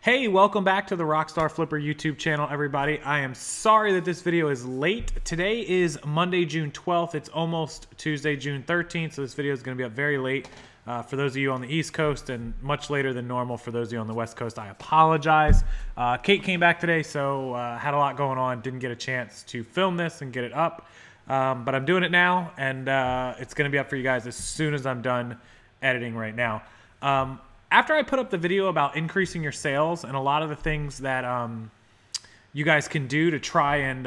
Hey, welcome back to the Rockstarflipper YouTube channel, everybody. I am sorry that this video is late. Today is Monday, June 12th. It's almost Tuesday, June 13th, so this video is going to be up very late for those of you on the East Coast and much later than normal for those of you on the West Coast. I apologize. Kate came back today, so had a lot going on. Didn't get a chance to film this and get it up, but I'm doing it now, and it's going to be up for you guys as soon as I'm done editing right now. After I put up the video about increasing your sales and a lot of the things that you guys can do to try and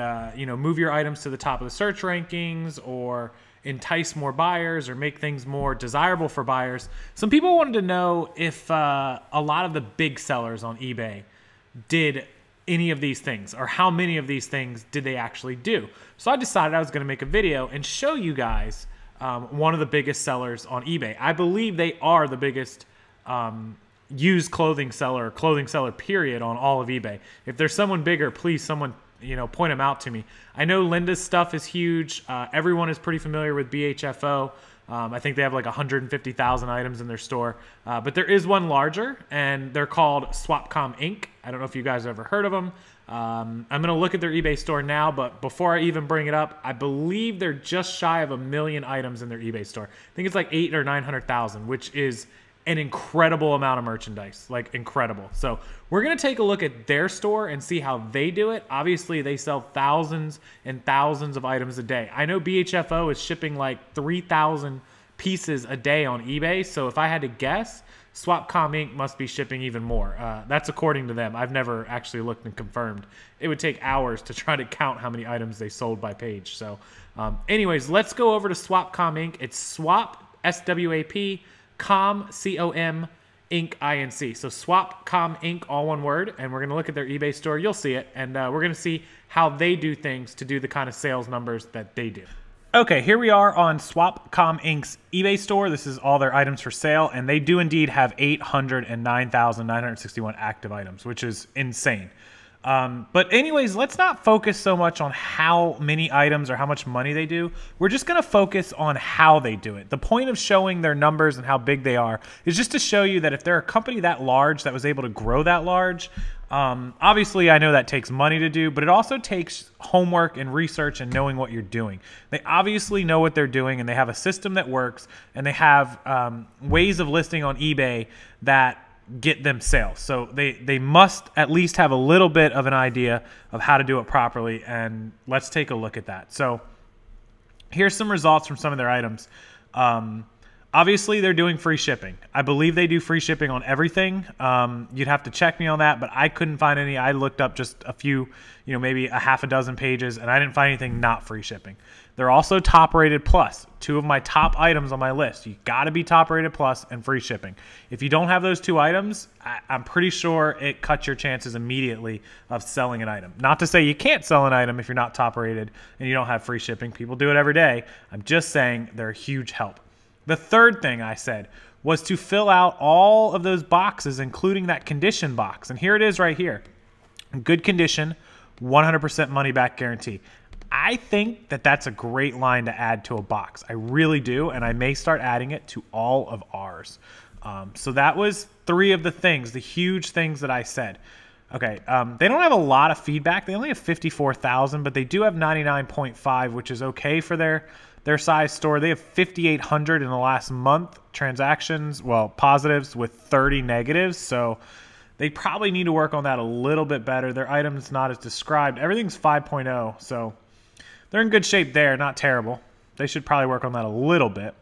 move your items to the top of the search rankings or entice more buyers or make things more desirable for buyers, some people wanted to know if a lot of the big sellers on eBay did any of these things, or how many of these things did they actually do. So I decided I was going to make a video and show you guys one of the biggest sellers on eBay. I believe they are the biggest used clothing seller period on all of eBay. If there's someone bigger, please someone point them out to me. I know Linda's stuff is huge. Everyone is pretty familiar with BHFO. I think they have like 150,000 items in their store, but there is one larger, and they're called Swapcom Inc. I don't know if you guys have ever heard of them. I'm going to look at their eBay store now, but before I even bring it up, I believe they're just shy of 1 million items in their eBay store. I think it's like 800,000 or 900,000, which is an incredible amount of merchandise, like incredible. So we're going to take a look at their store and see how they do it. Obviously, they sell thousands and thousands of items a day. I know BHFO is shipping like 3,000 pieces a day on eBay. So if I had to guess, Swapcom Inc. must be shipping even more. That's according to them. I've never actually looked and confirmed. It would take hours to try to count how many items they sold by page. So anyways, let's go over to Swapcom Inc. It's Swap, S-W-A-P, Com, C-O-M, Inc, I-N-C. So Swapcom Inc, all one word, and we're going to look at their eBay store. You'll see it, and we're going to see how they do things to do the kind of sales numbers that they do. Okay, here we are on Swapcom Inc.'s eBay store. This is all their items for sale, and they do indeed have 809,961 active items, which is insane. But anyways, let's not focus so much on how many items or how much money they do. We're just going to focus on how they do it. The point of showing their numbers and how big they are is just to show you that if they're a company that large that was able to grow that large, obviously I know that takes money to do, but it also takes homework and research and knowing what you're doing. They obviously know what they're doing, and they have a system that works, and they have ways of listing on eBay that get them sales. So they must at least have a little bit of an idea of how to do it properly, and let's take a look at that. So here's some results from some of their items. Obviously, they're doing free shipping. I believe they do free shipping on everything. You'd have to check me on that, but I couldn't find any. I looked up just a few, maybe a half a dozen pages, and I didn't find anything not free shipping. They're also top rated plus. Two of my top items on my list. You got to be top rated plus and free shipping. If you don't have those two items, I'm pretty sure it cuts your chances immediately of selling an item. Not to say you can't sell an item if you're not top rated and you don't have free shipping. People do it every day. I'm just saying they're a huge help. The third thing I said was to fill out all of those boxes, including that condition box. And here it is right here. Good condition, 100% money back guarantee. I think that that's a great line to add to a box. I really do, and I may start adding it to all of ours. So that was three of the things, the huge things that I said. Okay, they don't have a lot of feedback. They only have 54,000, but they do have 99.5, which is okay for their size store. They have 5,800 in the last month transactions, well, positives with 30 negatives. So they probably need to work on that a little bit better. Their items not as described. Everything's 5.0, so they're in good shape there, not terrible. They should probably work on that a little bit.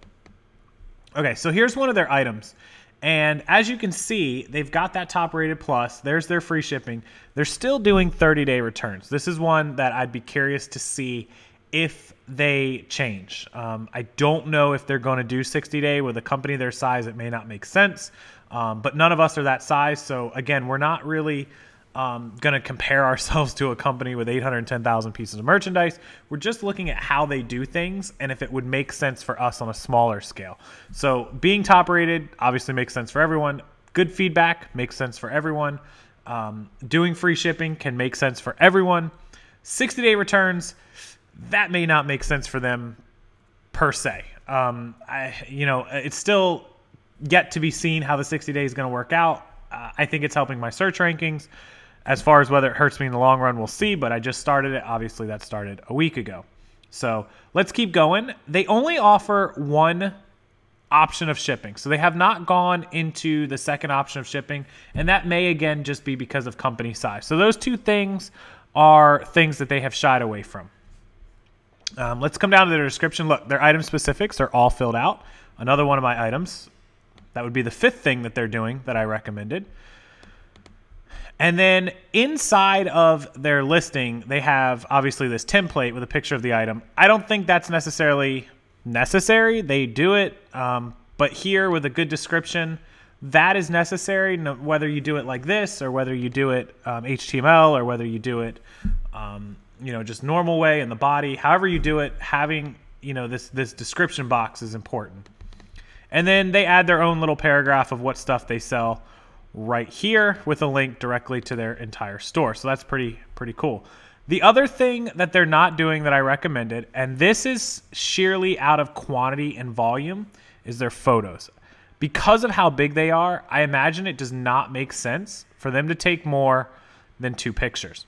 Okay, so here's one of their items. And as you can see, they've got that top rated plus. There's their free shipping. They're still doing 30-day returns. This is one that I'd be curious to see if they change. I don't know if they're going to do 60-day. With a company their size, it may not make sense. But none of us are that size. So again, we're not really going to compare ourselves to a company with 810,000 pieces of merchandise. We're just looking at how they do things and if it would make sense for us on a smaller scale. So being top rated obviously makes sense for everyone. Good feedback makes sense for everyone. Doing free shipping can make sense for everyone. 60-day returns, that may not make sense for them per se. It's still yet to be seen how the 60 days is going to work out. I think it's helping my search rankings. As far as whether it hurts me in the long run, we'll see, but I just started it. Obviously, that started a week ago. So let's keep going. They only offer one option of shipping. So they have not gone into the second option of shipping, and that may again just be because of company size. So those two things are things that they have shied away from. Let's come down to their description. Look, their item specifics are all filled out. Another one of my items. That would be the fifth thing that they're doing that I recommended. And then inside of their listing, they have obviously this template with a picture of the item. I don't think that's necessarily necessary. They do it, but here with a good description, that is necessary. Whether you do it like this or whether you do it HTML or whether you do it, just normal way in the body. However you do it, having this description box is important. And then they add their own little paragraph of what stuff they sell right here with a link directly to their entire store. So that's pretty cool. The other thing that they're not doing that I recommended, and this is sheerly out of quantity and volume, is their photos. Because of how big they are, I imagine it does not make sense for them to take more than 2 pictures.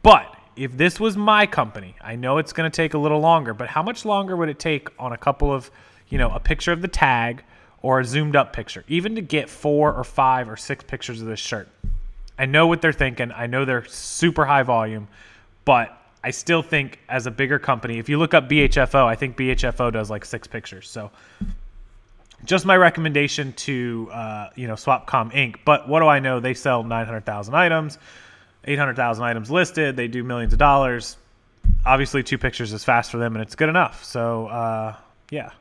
But if this was my company, I know it's going to take a little longer, but how much longer would it take on a couple of, a picture of the tag or a zoomed up picture, even to get 4 or 5 or 6 pictures of this shirt? I know what they're thinking. I know they're super high volume, but I still think as a bigger company, if you look up BHFO, I think BHFO does like 6 pictures. So just my recommendation to, Swapcom Inc. But what do I know? They sell 900,000 items, 800,000 items listed. They do millions of dollars. Obviously 2 pictures is fast for them and it's good enough. So, yeah,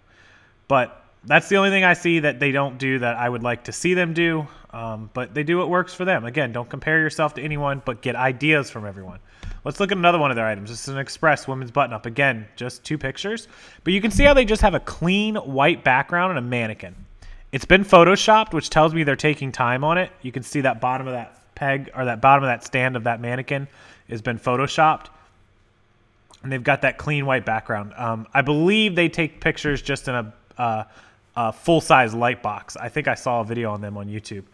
but that's the only thing I see that they don't do that I would like to see them do. But they do what works for them. Again, don't compare yourself to anyone, but get ideas from everyone. Let's look at another one of their items. This is an Express women's button-up. Again, just 2 pictures. But you can see how they just have a clean white background and a mannequin. It's been photoshopped, which tells me they're taking time on it. You can see that bottom of that peg or that bottom of that stand of that mannequin has been photoshopped. And they've got that clean white background. I believe they take pictures just in a full-size light box. I think I saw a video on them on YouTube.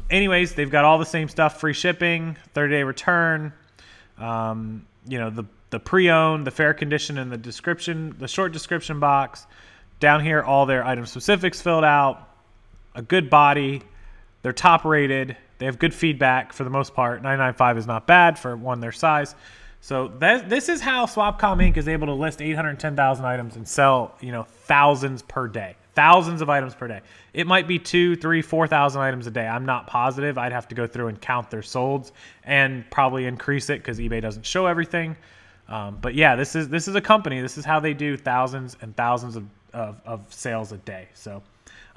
Anyways, they've got all the same stuff: free shipping, 30-day return, the pre-owned, the fair condition, and the description, the short description box. Down here, all their item specifics filled out, a good body. They're top rated. They have good feedback for the most part. 995 is not bad for one their size. So this is how Swapcom Inc. is able to list 810,000 items and sell, thousands per day. Thousands of items per day. It might be 2,000, 3,000, 4,000 items a day. I'm not positive. I'd have to go through and count their solds and probably increase it because eBay doesn't show everything. But yeah, this is a company. This is how they do thousands and thousands of sales a day. So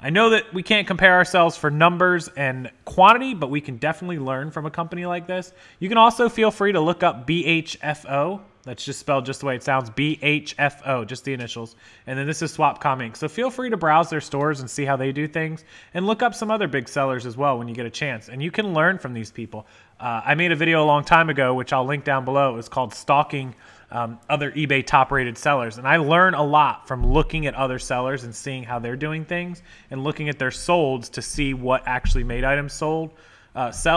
I know that we can't compare ourselves for numbers and quantity, but we can definitely learn from a company like this. You can also feel free to look up BHFO. That's just spelled just the way it sounds, BHFO, just the initials. And then this is Swapcom Inc. So feel free to browse their stores and see how they do things, and look up some other big sellers as well when you get a chance. And you can learn from these people. I made a video a long time ago, which I'll link down below. It was called Stalking other eBay top-rated sellers. And I learn a lot from looking at other sellers and seeing how they're doing things and looking at their solds to see what actually made items sell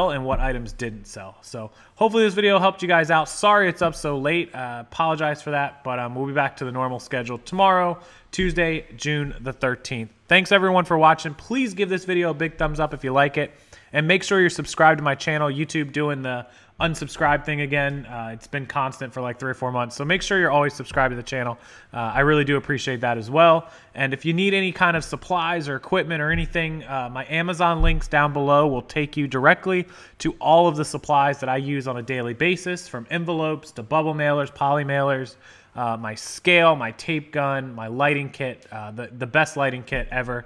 and what items didn't sell. So hopefully this video helped you guys out. Sorry it's up so late. Apologize for that, but we'll be back to the normal schedule tomorrow, Tuesday, June the 13th. Thanks everyone for watching. Please give this video a big thumbs up if you like it, and make sure you're subscribed to my channel. YouTube doing the unsubscribe thing again. It's been constant for like 3 or 4 months, so make sure you're always subscribed to the channel. I really do appreciate that as well. And if you need any kind of supplies or equipment or anything, my Amazon links down below will take you directly to all of the supplies that I use on a daily basis, from envelopes to bubble mailers, poly mailers, my scale, my tape gun, my lighting kit, the best lighting kit ever,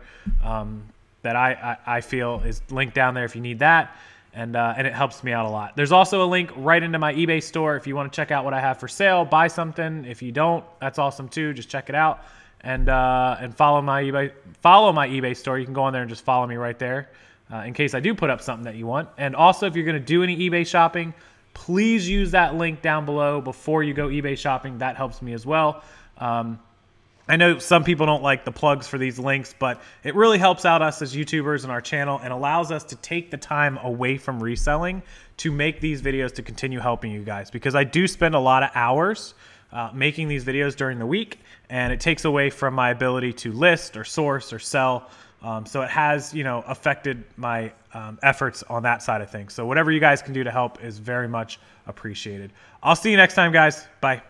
that I feel is linked down there if you need that. And it helps me out a lot. There's also a link right into my eBay store if you want to check out what I have for sale. Buy something. If you don't, that's awesome too. Just check it out and follow my eBay store. You can go on there and just follow me right there in case I do put up something that you want. And also, if you're going to do any eBay shopping, please use that link down below before you go eBay shopping. That helps me as well. I know some people don't like the plugs for these links, but it really helps out us as YouTubers and our channel and allows us to take the time away from reselling to make these videos to continue helping you guys, because I do spend a lot of hours making these videos during the week, and it takes away from my ability to list or source or sell. So it has, you know, affected my efforts on that side of things. So whatever you guys can do to help is very much appreciated. I'll see you next time, guys. Bye.